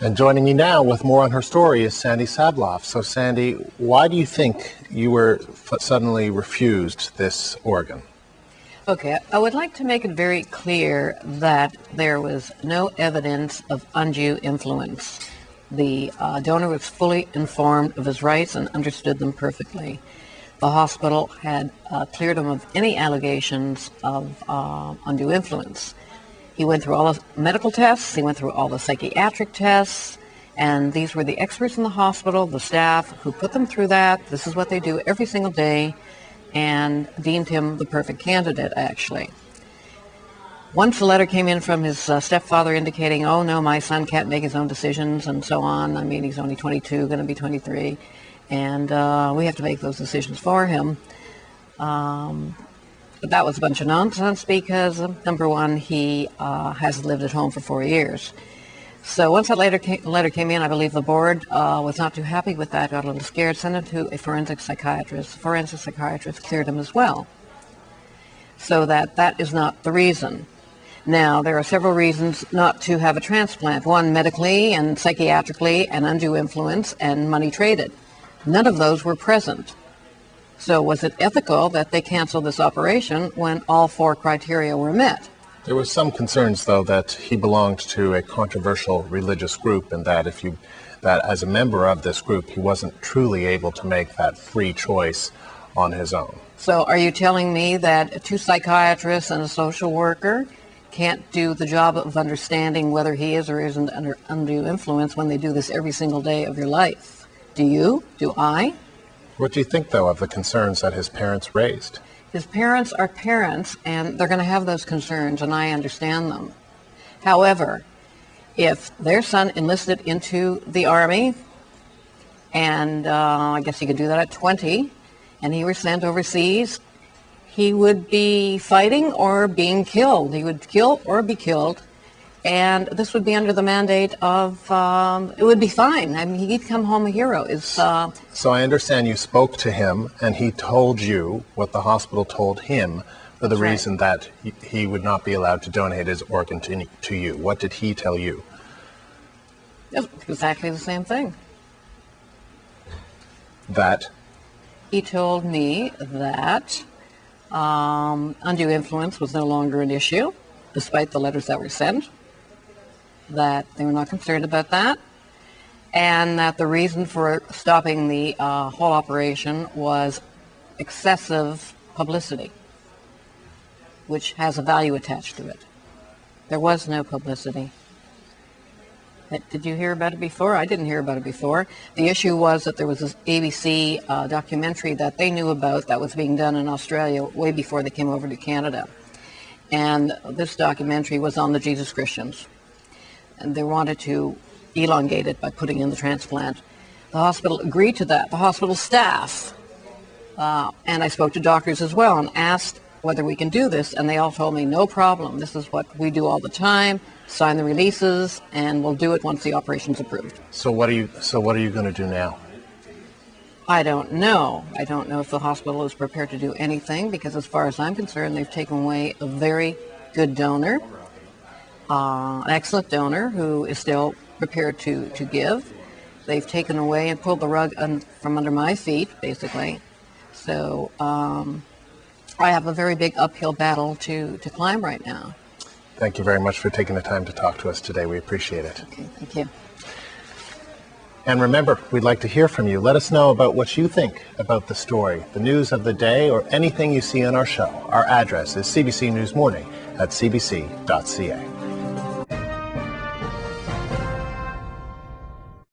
And joining me now with more on her story is Sandy Sabloff. So Sandy, why do you think you were suddenly refused this organ? Okay, I would like to make it very clear that there was no evidence of undue influence. The donor was fully informed of his rights and understood them perfectly. The hospital had cleared him of any allegations of undue influence. He went through all the medical tests, he went through all the psychiatric tests, and these were the experts in the hospital, the staff, who put them through that. This is what they do every single day, and deemed him the perfect candidate, actually. Once a letter came in from his stepfather indicating, oh no, my son can't make his own decisions, and so on. I mean, he's only 22, going to be 23, and we have to make those decisions for him. But that was a bunch of nonsense because, number one, he has lived at home for 4 years. So once that letter came in, I believe the board was not too happy with that, got a little scared, sent him to a forensic psychiatrist. The forensic psychiatrist cleared him as well. So that is not the reason. Now, there are several reasons not to have a transplant. One, medically and psychiatrically, and undue influence, and money traded. None of those were present. So was it ethical that they canceled this operation when all 4 criteria were met? There was some concerns, though, that he belonged to a controversial religious group, and that that as a member of this group, he wasn't truly able to make that free choice on his own. So are you telling me that 2 psychiatrists and a social worker can't do the job of understanding whether he is or isn't under undue influence when they do this every single day of your life? Do you? Do I? What do you think, though, of the concerns that his parents raised? His parents are parents, and they're going to have those concerns, and I understand them. However, if their son enlisted into the Army, and I guess he could do that at 20, and he were sent overseas, he would be fighting or being killed. He would kill or be killed, and this would be under the mandate of, it would be fine. I mean, he'd come home a hero. So I understand you spoke to him, and he told you what the hospital told him for the reason that he would not be allowed to donate his organ to you. What did he tell you? Exactly the same thing. That? He told me that undue influence was no longer an issue, despite the letters that were sent, that they were not concerned about that, and that the reason for stopping the whole operation was excessive publicity, which has a value attached to it. There was no publicity. Did you hear about it before? I didn't hear about it before. The issue was that there was this ABC documentary that they knew about that was being done in Australia way before they came over to Canada. And this documentary was on the Jesus Christians. And they wanted to elongate it by putting in the transplant. The hospital agreed to that. The hospital staff, and I spoke to doctors as well and asked whether we can do this, and they all told me, no problem. This is what we do all the time. Sign the releases, and we'll do it once the operation's approved. So what are you going to do now? I don't know. I don't know if the hospital is prepared to do anything, because as far as I'm concerned, they've taken away a very good donor, an excellent donor who is still prepared to give. They've taken away and pulled the rug from under my feet, basically. So I have a very big uphill battle to climb right now. Thank you very much for taking the time to talk to us today. We appreciate it. Okay, thank you. And remember, we'd like to hear from you. Let us know about what you think about the story, the news of the day, or anything you see on our show. Our address is CBC News Morning at cbc.ca.